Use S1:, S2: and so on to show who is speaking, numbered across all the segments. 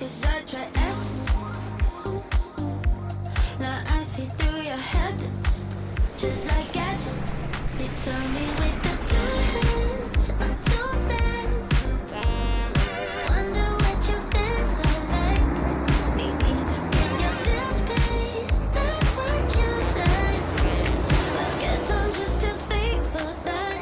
S1: 'cause I try asking. Now I see through your habits, just like gadgets. You tell me with the two hands on two bands. Wonder what you think's like. Need me to get your bills paid. That's what you say. I guess I'm just too fake for that.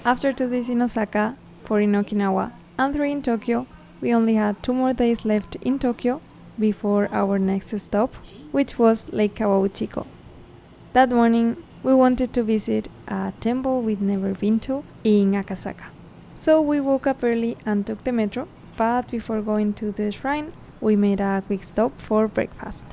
S2: After 2 days in Osaka, 4 in Okinawa, and 3 in Tokyo, we only had 2 more days left in Tokyo before our next stop, which was Lake Kawaguchiko. That morning, we wanted to visit a temple we'd never been to in Akasaka. So we woke up early and took the metro, but before going to the shrine, we made a quick stop for breakfast.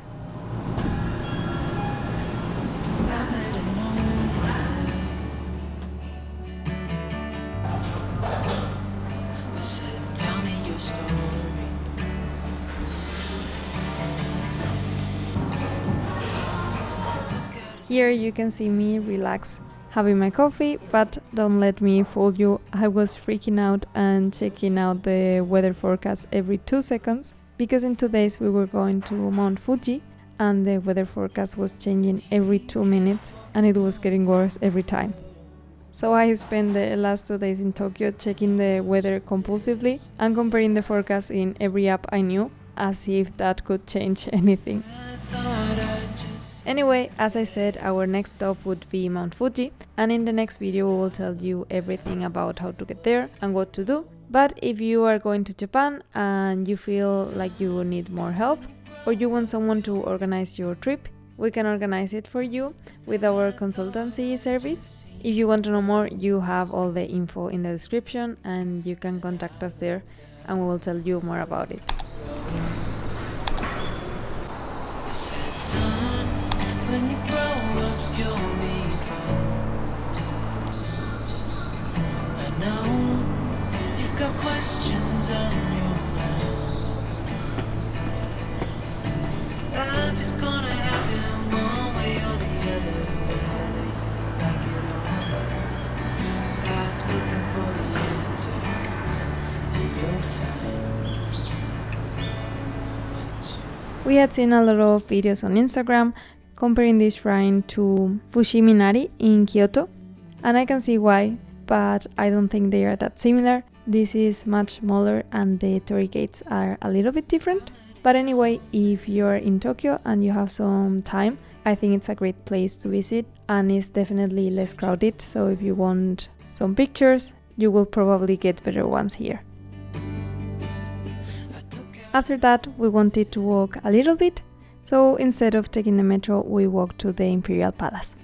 S2: Here you can see me relax, having my coffee, but don't let me fool you, I was freaking out and checking out the weather forecast every 2 seconds, because in 2 days we were going to Mount Fuji and the weather forecast was changing every 2 minutes and it was getting worse every time. So I spent the last 2 days in Tokyo checking the weather compulsively and comparing the forecast in every app I knew, as if that could change anything. Anyway, as I said, our next stop would be Mount Fuji, and in the next video we will tell you everything about how to get there and what to do. But if you are going to Japan and you feel like you need more help, or you want someone to organize your trip, we can organize it for you with our consultancy service. If you want to know more, you have all the info in the description and you can contact us there and we will tell you more about it.
S1: When you grow up, you'll be fine. I know you've got questions on your mind. Life is gonna happen one way or the other, whether you like it or not. Stop looking for the answer, and you'll find.
S2: We had seen a lot of videos on Instagram comparing this shrine to Fushimi-inari in Kyoto, and I can see why, but I don't think they are that similar. This is much smaller and the torii gates are a little bit different. But anyway, if you're in Tokyo and you have some time, I think it's a great place to visit and it's definitely less crowded, so if you want some pictures, you will probably get better ones here. After that, we wanted to walk a little bit, so instead of taking the metro, we walked to the Imperial Palace.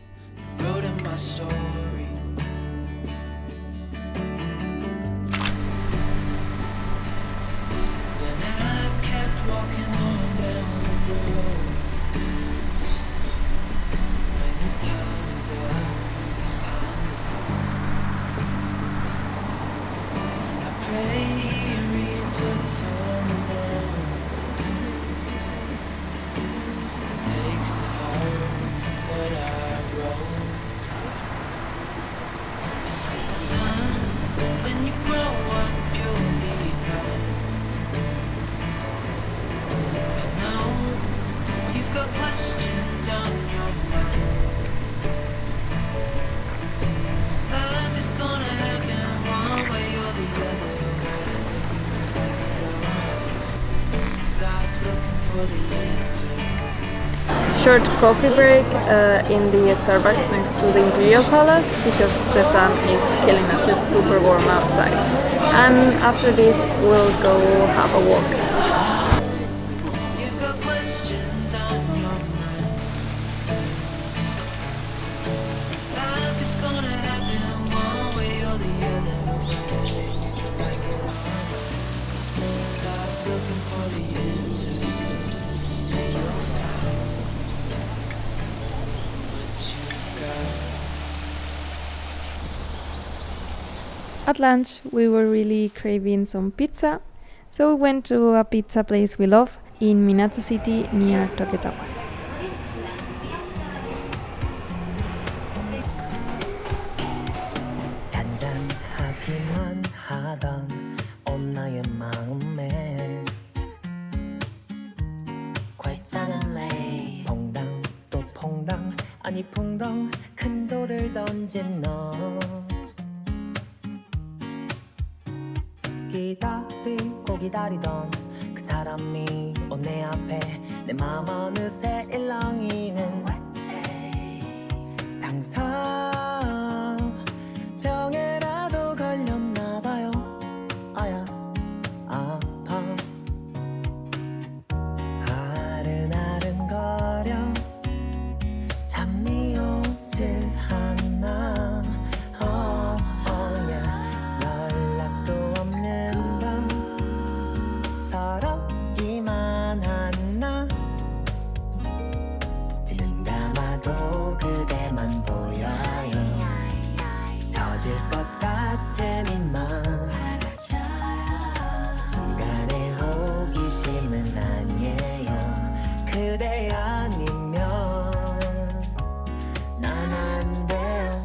S2: Short coffee break in the Starbucks next to the Imperial Palace because the sun is killing us, it's super warm outside. And after this we'll go have a walk. At lunch, we were really craving some pizza, so we went to a pizza place we love in Minato City near Tokyo Tower.
S1: 잔잔하기만 한
S3: 하던 온 나의 마음에 Quite suddenly 퐁당 또 퐁당 아니 풍덩 큰 돌을 던진 너 기다리고 기다리던 그 사람이 온 내 앞에 내 맘 어느새 일렁이는 상상병에라도 걸렸나봐요 아야 아파 아른아른거려 잠이 오질 않아 연락도 없는 밤 서럽기만 한나 눈 감아도 그대만 보여요 터질 것 같은 이맘 순간의 호기심은 아니에요 그대 아니면 난 안 돼요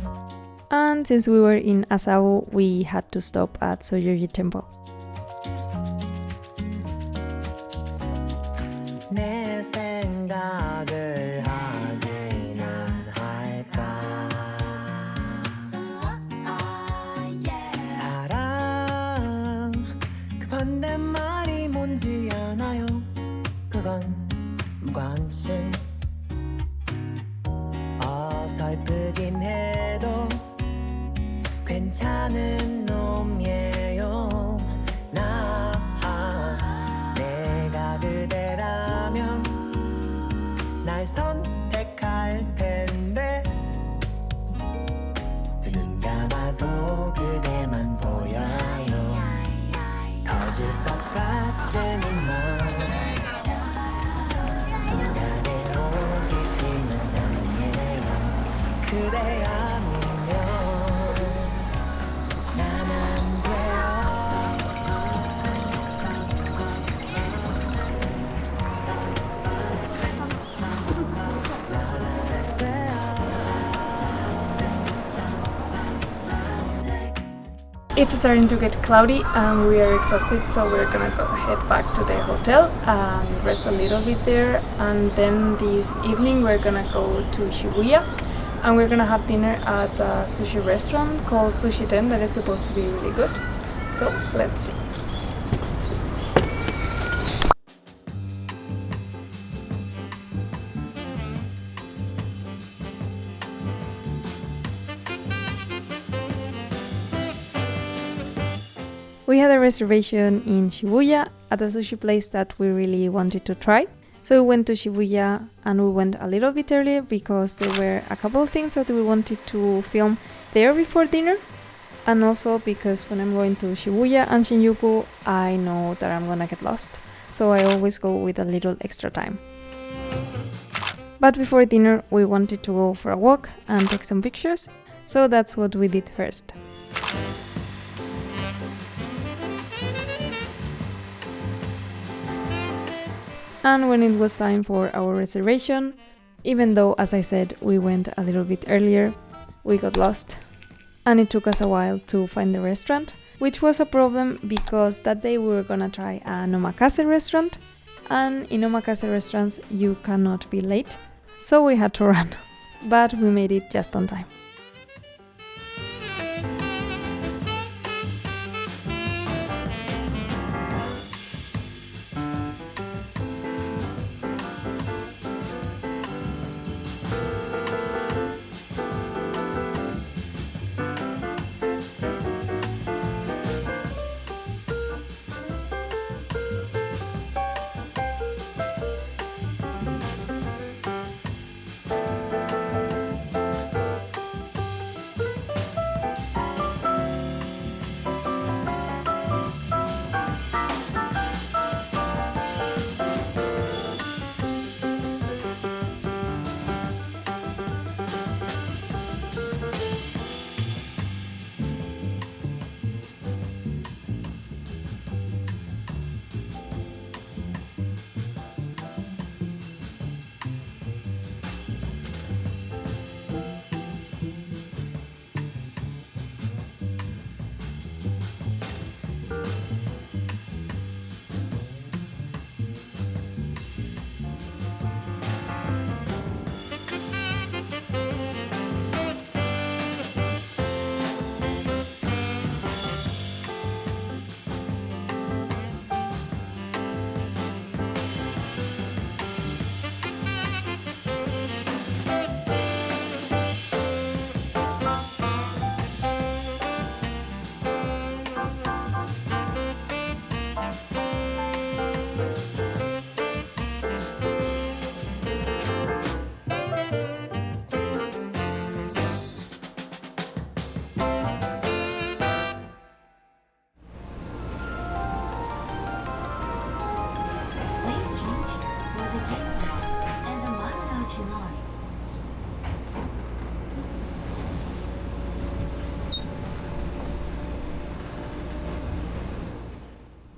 S2: And since we were in Asao, we had to stop at Soyoji Temple.
S3: 내 생각을 하기는 할까 사랑 그 반대말이 뭔지 아나요 그건 무관심 어설프긴 해도 괜찮은 놈이에요 나 내가 그대라면 날 선택할 텐데 눈 감아도 그대만 보여요 터질 것 같은 이맘 순간의 호기심은 아니에요 그대 아니면 난 안 돼요
S2: It's starting to get cloudy and we are exhausted, so we're gonna go head back to the hotel and rest a little bit there. And then this evening we're gonna go to Shibuya and we're gonna have dinner at a sushi restaurant called Sushi Den that is supposed to be really good. So let's see. We had a reservation in Shibuya at a sushi place that we really wanted to try. So we went to Shibuya and we went a little bit earlier because there were a couple of things that we wanted to film there before dinner. And also because when I'm going to Shibuya and Shinjuku, I know that I'm gonna get lost. So I always go with a little extra time. But before dinner, we wanted to go for a walk and take some pictures. So that's what we did first. And when it was time for our reservation, even though, as I said, we went a little bit earlier, we got lost. And it took us a while to find the restaurant, which was a problem because that day we were gonna try an omakase restaurant. And in omakase restaurants, you cannot be late. So we had to run. But we made it just on time.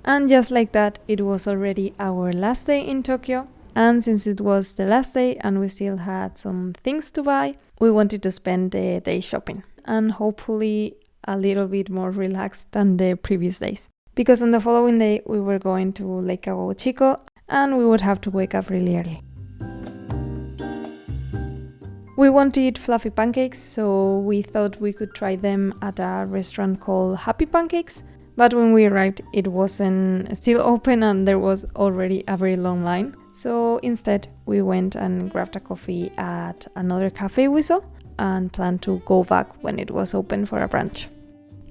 S2: And just like that, it was already our last day in Tokyo. And since it was the last day and we still had some things to buy, we wanted to spend the day shopping and hopefully a little bit more relaxed than the previous days. Because on the following day, we were going to Lake Chico and we would have to wake up really early. We want to eat fluffy pancakes, so we thought we could try them at a restaurant called Happy Pancakes. But when we arrived, it wasn't still open and there was already a very long line. So instead, we went and grabbed a coffee at another cafe we saw and planned to go back when it was open for a brunch.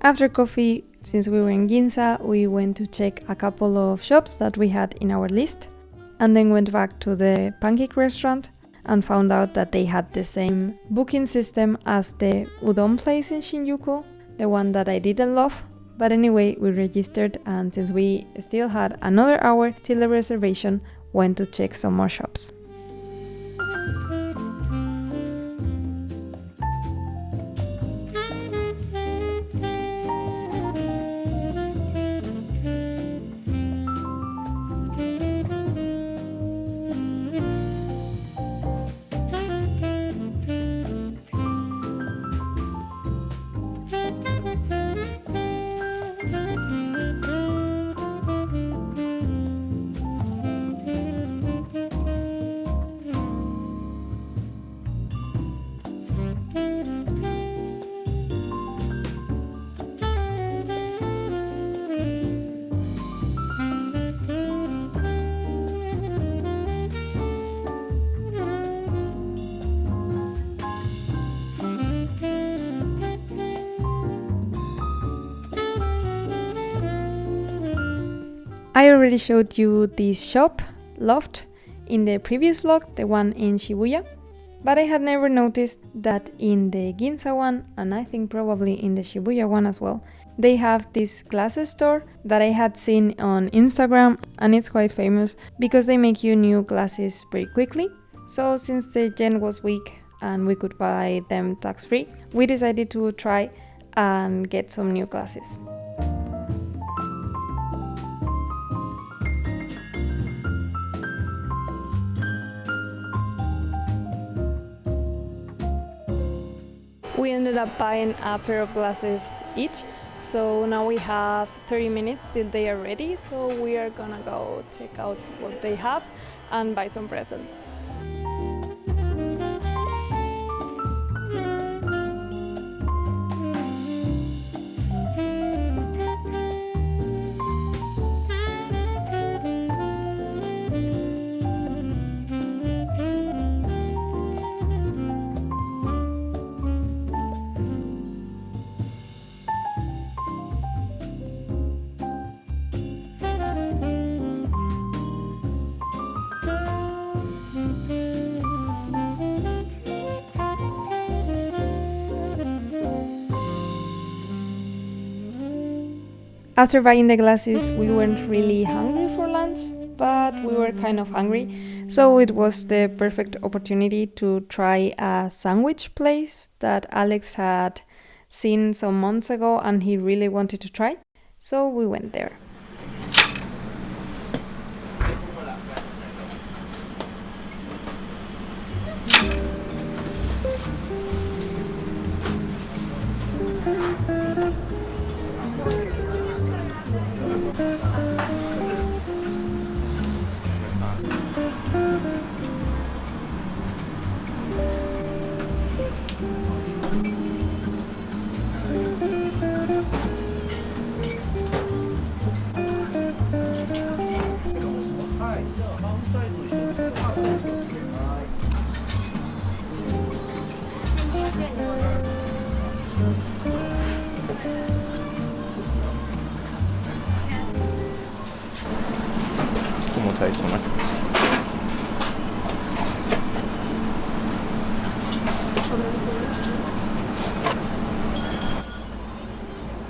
S2: After coffee, since we were in Ginza, we went to check a couple of shops that we had in our list and then went back to the pancake restaurant and found out that they had the same booking system as the udon place in Shinjuku, the one that I didn't love. But anyway, we registered and since we still had another hour till the reservation, went to check some more shops. I already showed you this shop, Loft, in the previous vlog, the one in Shibuya, but I had never noticed that in the Ginza one, and I think probably in the Shibuya one as well, they have this glasses store that I had seen on Instagram, and it's quite famous because they make you new glasses very quickly. So since the yen was weak and we could buy them tax-free, we decided to try and get some new glasses. We ended up buying a pair of glasses each, so now we have 30 minutes till they are ready, so we are gonna go check out what they have and buy some presents. After buying the glasses, we weren't really hungry for lunch, but we were kind of hungry, so it was the perfect opportunity to try a sandwich place that Alex had seen some months ago and he really wanted to try, so we went there.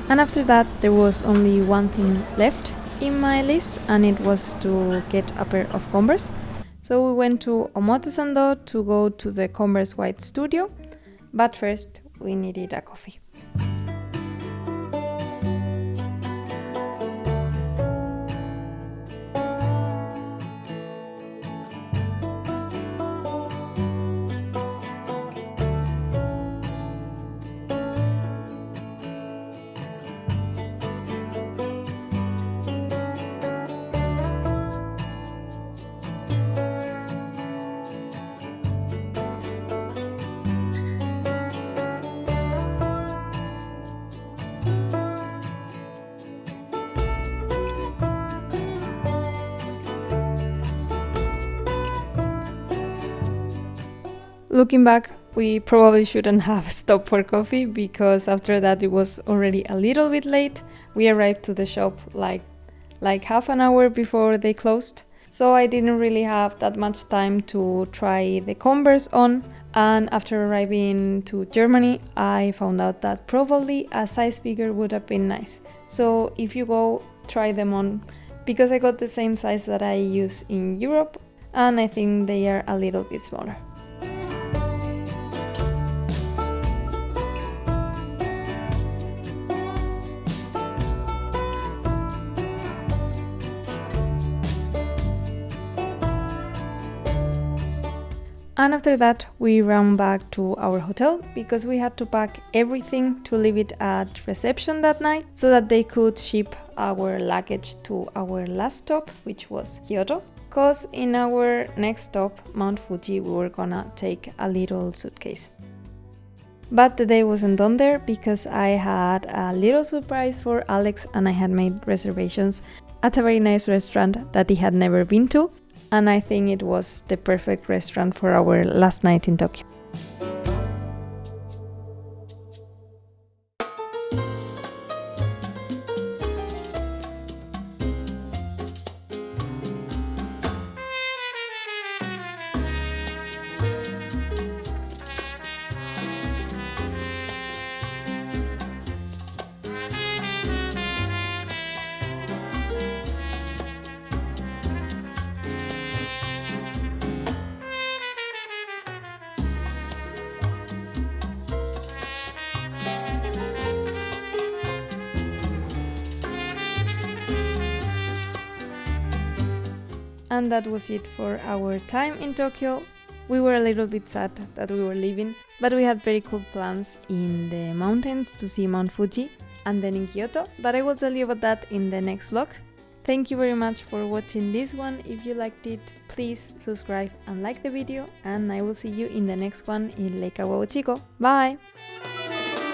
S2: And after that, there was only one thing left in my list, and it was to get a pair of Converse. So we went to Omotesando to go to the Converse White Studio, but first we needed a coffee. Looking back, we probably shouldn't have stopped for coffee because after that it was already a little bit late. We arrived to the shop like half an hour before they closed. So I didn't really have that much time to try the Converse on. And after arriving to Germany, I found out that probably a size bigger would have been nice. So if you go, try them on, because I got the same size that I use in Europe, and I think they are a little bit smaller. And after that, we ran back to our hotel because we had to pack everything to leave it at reception that night so that they could ship our luggage to our last stop, which was Kyoto. Because in our next stop, Mount Fuji, we were gonna take a little suitcase. But the day wasn't done there because I had a little surprise for Alex and I had made reservations at a very nice restaurant that he had never been to. And I think it was the perfect restaurant for our last night in Tokyo. And that was it for our time in Tokyo. We were a little bit sad that we were leaving, but we had very cool plans in the mountains to see Mount Fuji and then in Kyoto, but I will tell you about that in the next vlog. Thank you very much for watching this one. If you liked it, please subscribe and like the video, and I will see you in the next one in Lake Aguachico. Bye!